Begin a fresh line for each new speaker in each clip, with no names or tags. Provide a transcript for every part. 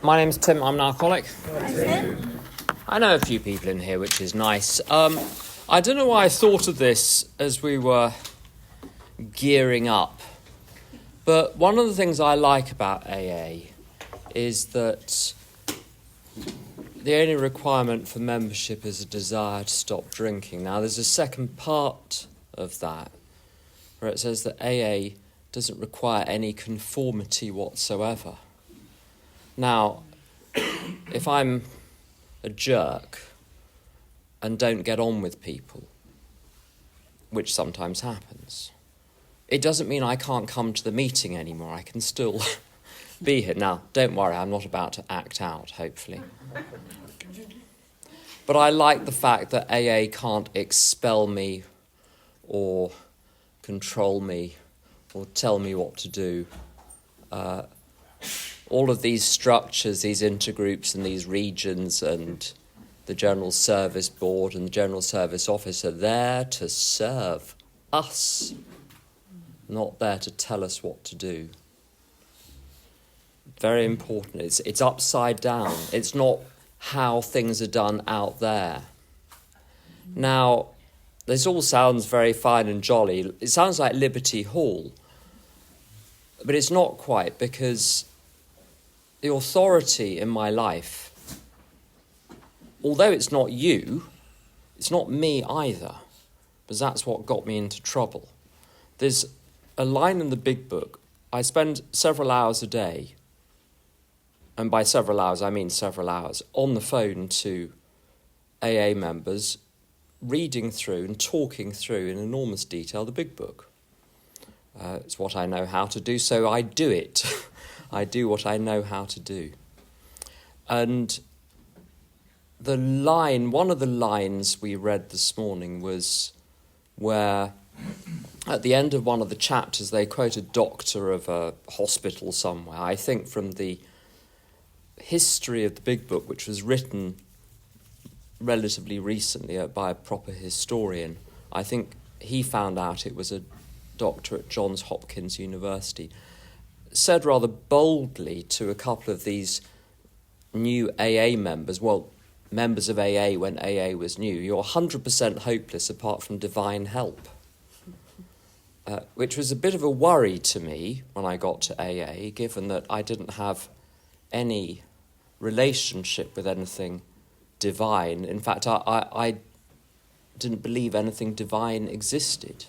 My name's Tim, I'm an alcoholic. I know a few people in here, which is nice. I don't know why I thought of this as we were gearing up, but one of the things I like about AA is that the only requirement for membership is a desire to stop drinking. Now, there's a second part of that, where it says that AA doesn't require any conformity whatsoever. Now, if I'm a jerk and don't get on with people, which sometimes happens, it doesn't mean I can't come to the meeting anymore. I can still be here. Now, don't worry, I'm not about to act out, hopefully. But I like the fact that AA can't expel me or control me or tell me what to do. All of these structures, these intergroups and these regions and the General Service Board and the General Service Office are there to serve us, not there to tell us what to do. Very important. It's upside down. It's not how things are done out there. Now, this all sounds very fine and jolly. It sounds like Liberty Hall, but it's not quite, because the authority in my life, although it's not you, it's not me either, because that's what got me into trouble. There's a line in the big book. I spend several hours a day, and by several hours I mean several hours, on the phone to AA members, reading through and talking through in enormous detail the big book. It's what I know how to do, so I do it. I do what I know how to do. And one of the lines we read this morning was where at the end of one of the chapters they quote a doctor of a hospital somewhere, I think from the history of the big book, which was written relatively recently by a proper historian. I think he found out it was a doctor at Johns Hopkins University, said rather boldly to a couple of these new AA members, well, members of AA when AA was new, you're 100% hopeless apart from divine help. Which was a bit of a worry to me when I got to AA, given that I didn't have any relationship with anything divine. In fact, I didn't believe anything divine existed.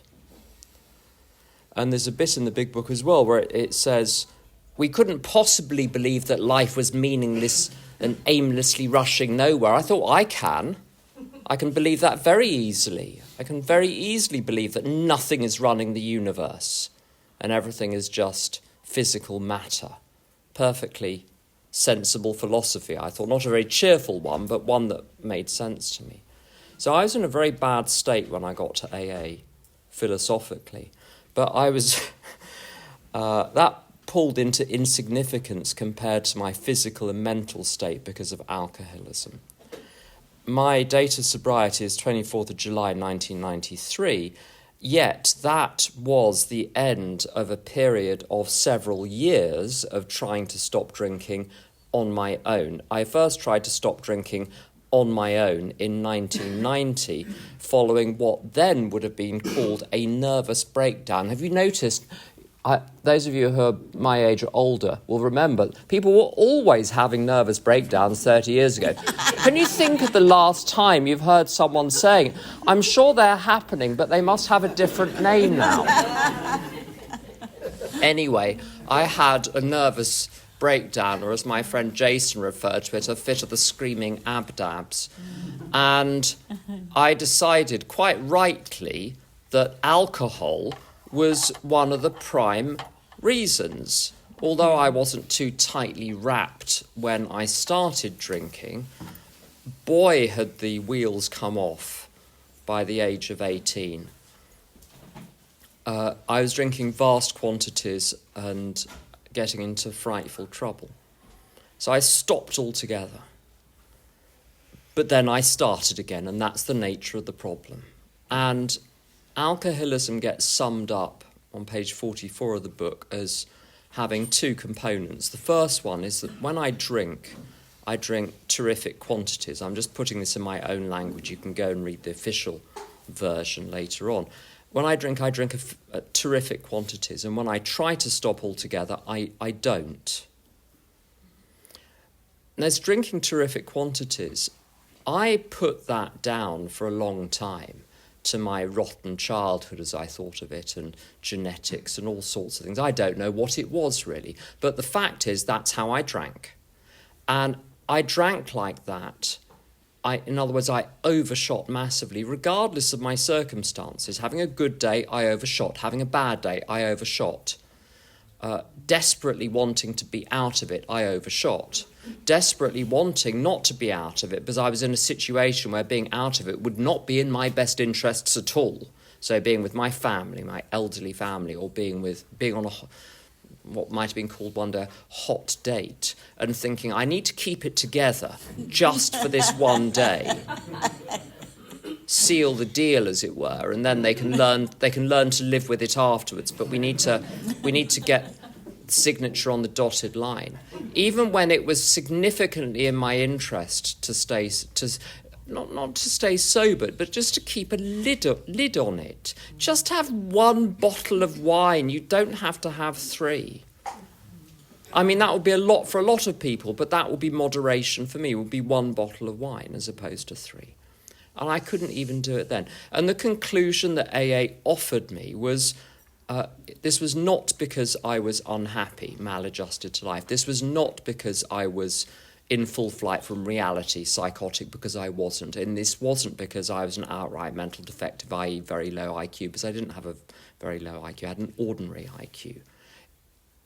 And there's a bit in the big book as well where it says, we couldn't possibly believe that life was meaningless and aimlessly rushing nowhere. I thought, I can believe that very easily. I can very easily believe that nothing is running the universe and everything is just physical matter. Perfectly sensible philosophy, I thought. Not a very cheerful one, but one that made sense to me. So I was in a very bad state when I got to AA, philosophically. But I was, that pulled into insignificance compared to my physical and mental state because of alcoholism. My date of sobriety is 24th of July 1993, yet that was the end of a period of several years of trying to stop drinking on my own. I first tried to stop drinking on my own in 1990, following what then would have been called a nervous breakdown. Have you noticed, those of you who are my age or older will remember, people were always having nervous breakdowns 30 years ago. Can you think of the last time you've heard someone saying, I'm sure they're happening, but they must have a different name now? Anyway, I had a nervous breakdown, or as my friend Jason referred to it, a fit of the screaming abdabs. And I decided, quite rightly, that alcohol was one of the prime reasons. Although I wasn't too tightly wrapped when I started drinking, boy, had the wheels come off by the age of 18. I was drinking vast quantities and getting into frightful trouble. So I stopped altogether. But then I started again, and that's the nature of the problem. And alcoholism gets summed up on page 44 of the book as having two components. The first one is that when I drink terrific quantities. I'm just putting this in my own language. You can go and read the official version later on. When I drink terrific quantities, and when I try to stop altogether, I don't. And as drinking terrific quantities, I put that down for a long time to my rotten childhood, as I thought of it, and genetics and all sorts of things. I don't know what it was really, but the fact is that's how I drank. And I drank like that. In other words, I overshot massively, regardless of my circumstances. Having a good day, I overshot. Having a bad day, I overshot. Desperately wanting to be out of it, I overshot. Desperately wanting not to be out of it, because I was in a situation where being out of it would not be in my best interests at all. So being with my family, my elderly family, or being on what might have been called one day a hot date, and thinking I need to keep it together just for this one day. Seal the deal, as it were, and then they can learn to live with it afterwards. But we need to get signature on the dotted line. Even when it was significantly in my interest to stay not to stay sober, but just to keep a lid on it. Just have one bottle of wine. You don't have to have three. I mean, that would be a lot for a lot of people, but that would be moderation for me. It would be one bottle of wine as opposed to three. And I couldn't even do it then. And the conclusion that AA offered me was, this was not because I was unhappy, maladjusted to life. This was not because I was in full flight from reality, psychotic, because I wasn't. And this wasn't because I was an outright mental defective, i.e. very low IQ, because I didn't have a very low IQ. I had an ordinary IQ.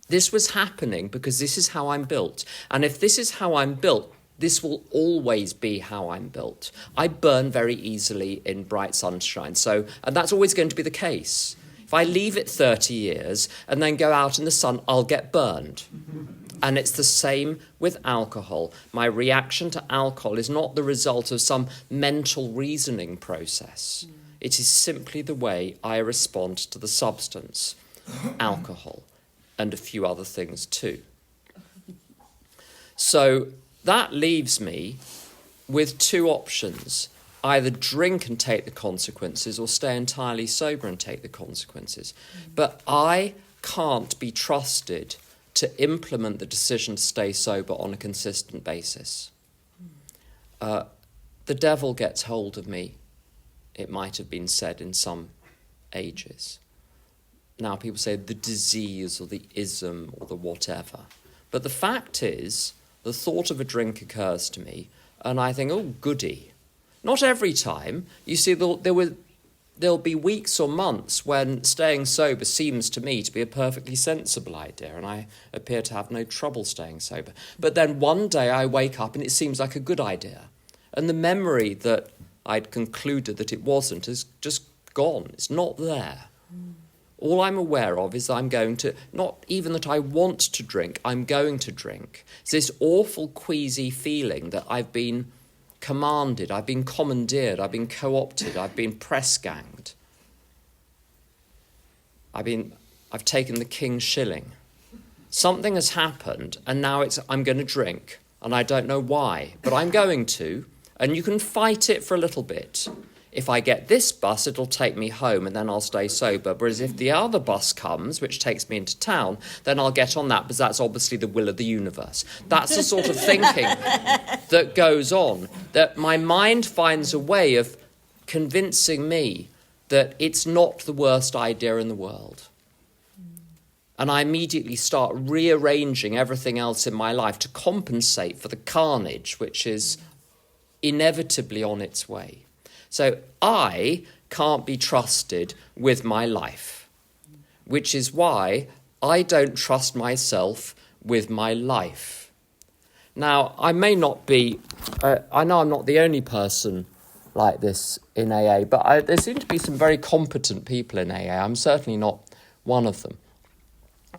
This was happening because this is how I'm built. And if this is how I'm built, this will always be how I'm built. I burn very easily in bright sunshine. And that's always going to be the case. If I leave it 30 years and then go out in the sun, I'll get burned. And it's the same with alcohol. My reaction to alcohol is not the result of some mental reasoning process. It is simply the way I respond to the substance, alcohol, and a few other things too. So that leaves me with two options. Either drink and take the consequences, or stay entirely sober and take the consequences. But I can't be trusted to implement the decision to stay sober on a consistent basis. The devil gets hold of me, it might have been said in some ages. Now people say the disease or the ism or the whatever. But the fact is, the thought of a drink occurs to me, and I think, oh, goody. Not every time. You see, there'll be weeks or months when staying sober seems to me to be a perfectly sensible idea, and I appear to have no trouble staying sober. But then one day I wake up and it seems like a good idea. And the memory that I'd concluded that it wasn't is just gone. It's not there. All I'm aware of is I'm going to, not even that I want to drink, I'm going to drink. It's this awful queasy feeling that I've been commanded, I've been commandeered, I've been co-opted, I've been press-ganged. I've taken the king's shilling. Something has happened, and now I'm going to drink, and I don't know why, but I'm going to, and you can fight it for a little bit. If I get this bus, it'll take me home and then I'll stay sober. Whereas if the other bus comes, which takes me into town, then I'll get on that, because that's obviously the will of the universe. That's the sort of thinking that goes on, that my mind finds a way of convincing me that it's not the worst idea in the world. And I immediately start rearranging everything else in my life to compensate for the carnage which is inevitably on its way. So I can't be trusted with my life, which is why I don't trust myself with my life. Now, I may not be, I know I'm not the only person like this in AA, but there seem to be some very competent people in AA. I'm certainly not one of them.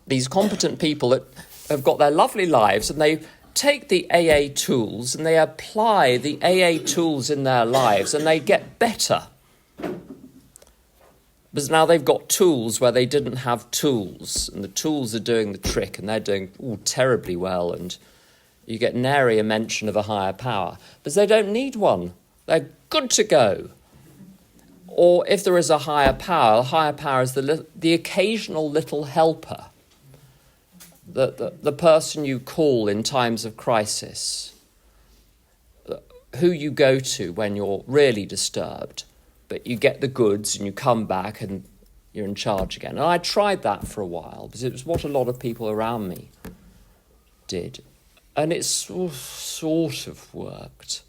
These competent people that have got their lovely lives, and they take the AA tools and they apply the AA tools in their lives, and they get better. But now they've got tools where they didn't have tools, and the tools are doing the trick, and they're doing terribly well, and you get nary a mention of a higher power. But they don't need one. They're good to go. Or if there is a higher power is the occasional little helper, the person you call in times of crisis, who you go to when you're really disturbed, but you get the goods and you come back and you're in charge again. And I tried that for a while because it was what a lot of people around me did. And it sort of worked.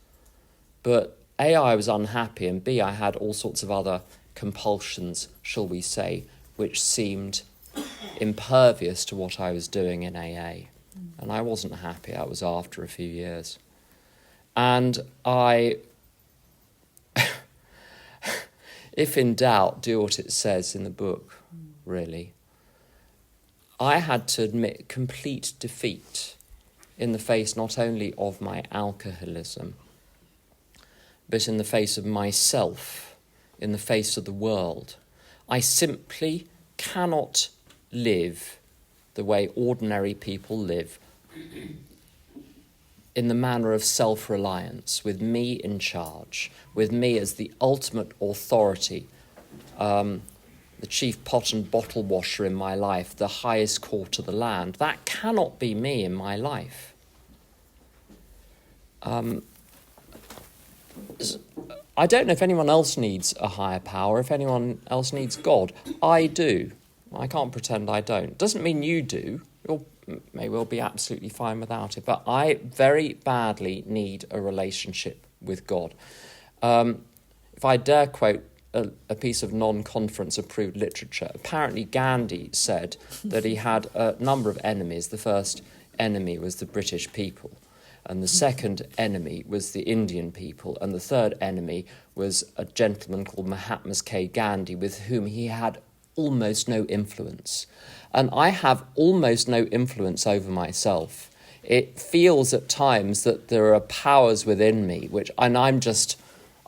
But A, I was unhappy, and B, I had all sorts of other compulsions, shall we say, which seemed impervious to what I was doing in AA. And I wasn't happy. That was after a few years. And I, if in doubt, do what it says in the book, really. I had to admit complete defeat in the face not only of my alcoholism, but in the face of myself, in the face of the world. I simply cannot live the way ordinary people live, in the manner of self-reliance, with me in charge, with me as the ultimate authority, the chief pot and bottle washer in my life, the highest court of the land. That cannot be me in my life. I don't know if anyone else needs a higher power, if anyone else needs God. I do. I can't pretend I don't. Doesn't mean you do. You may well be absolutely fine without it. But I very badly need a relationship with God. If I dare quote a piece of non-conference approved literature, apparently Gandhi said that he had a number of enemies. The first enemy was the British people, and the second enemy was the Indian people, and the third enemy was a gentleman called Mahatma K. Gandhi, with whom he had almost no influence. And I have almost no influence over myself. It feels at times that there are powers within me,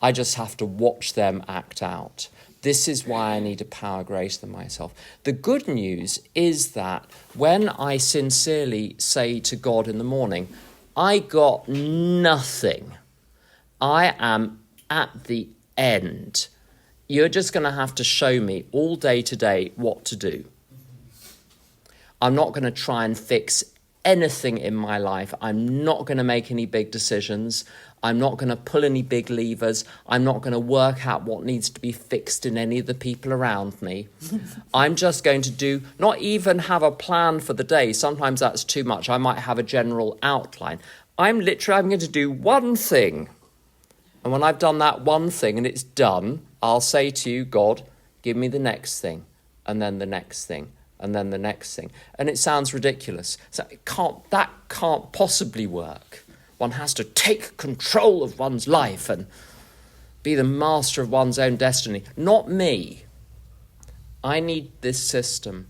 I just have to watch them act out. This is why I need a power greater than myself. The good news is that when I sincerely say to God in the morning, I got nothing, I am at the end, you're just going to have to show me all day today what to do. I'm not going to try and fix anything in my life. I'm not going to make any big decisions. I'm not going to pull any big levers. I'm not going to work out what needs to be fixed in any of the people around me. I'm just going to not even have a plan for the day. Sometimes that's too much. I might have a general outline. I'm going to do one thing. And when I've done that one thing and it's done, I'll say to you, God, give me the next thing, and then the next thing, and then the next thing. And it sounds ridiculous. So that can't possibly work. One has to take control of one's life and be the master of one's own destiny. Not me. I need this system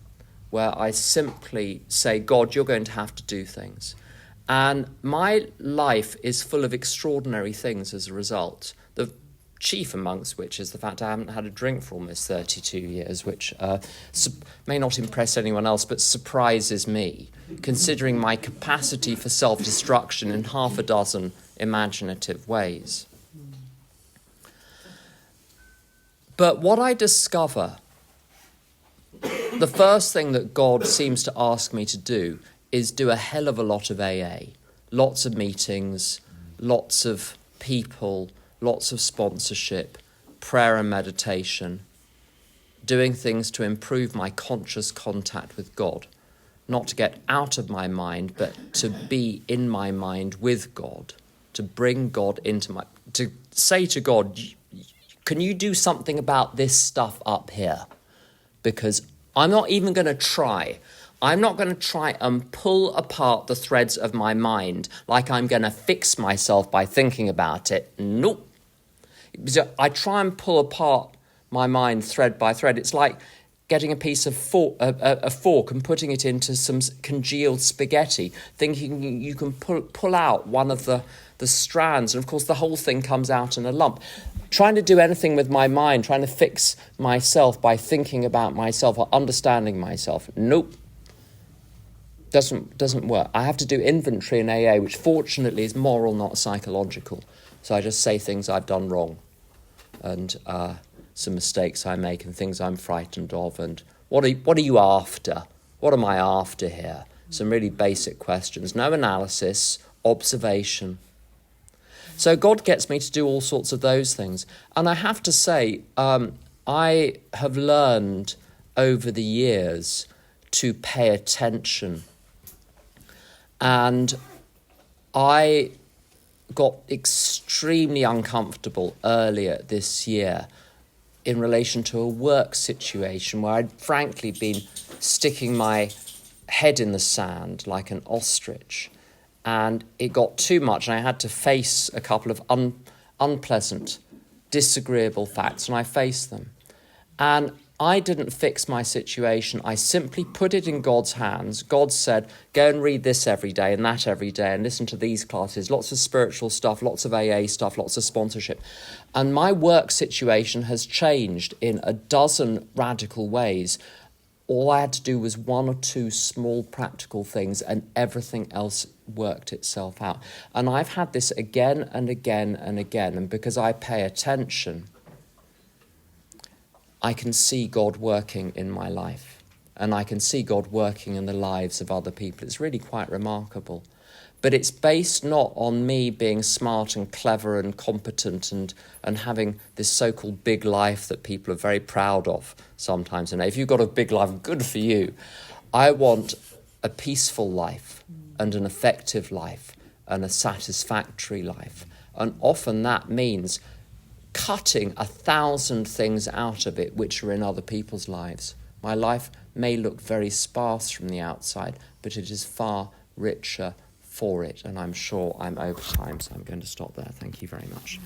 where I simply say, God, you're going to have to do things. And my life is full of extraordinary things as a result. The chief amongst which is the fact I haven't had a drink for almost 32 years, which may not impress anyone else, but surprises me, considering my capacity for self-destruction in half a dozen imaginative ways. But what I discover, the first thing that God seems to ask me to do is do a hell of a lot of AA. Lots of meetings, lots of people, lots of sponsorship, prayer and meditation, doing things to improve my conscious contact with God, not to get out of my mind, but to be in my mind with God, to bring God to say to God, can you do something about this stuff up here? Because I'm not even going to try. I'm not going to try and pull apart the threads of my mind like I'm going to fix myself by thinking about it. Nope. So I try and pull apart my mind thread by thread. It's like getting a piece of a fork and putting it into some congealed spaghetti, thinking you can pull out one of the strands, and of course the whole thing comes out in a lump. Trying to do anything with my mind, trying to fix myself by thinking about myself or understanding myself, nope. Doesn't work. I have to do inventory in AA, which fortunately is moral, not psychological. So I just say things I've done wrong, and some mistakes I make, and things I'm frightened of, and what are you after? What am I after here? Some really basic questions. No analysis, observation. So God gets me to do all sorts of those things. And I have to say, I have learned over the years to pay attention. And I got extremely uncomfortable earlier this year in relation to a work situation where I'd frankly been sticking my head in the sand like an ostrich, and it got too much, and I had to face a couple of unpleasant, disagreeable facts, and I faced them. And I didn't fix my situation. I simply put it in God's hands. God said, go and read this every day and that every day and listen to these classes, lots of spiritual stuff, lots of AA stuff, lots of sponsorship. And my work situation has changed in a dozen radical ways. All I had to do was one or two small practical things, and everything else worked itself out. And I've had this again and again and again. And because I pay attention, I can see God working in my life, and I can see God working in the lives of other people. It's really quite remarkable. But it's based not on me being smart and clever and competent and having this so-called big life that people are very proud of sometimes. And if you've got a big life, good for you. I want a peaceful life and an effective life and a satisfactory life. And often that means cutting 1,000 things out of it which are in other people's lives. My life may look very sparse from the outside, but it is far richer for it, and I'm sure I'm over time, so I'm going to stop there. Thank you very much.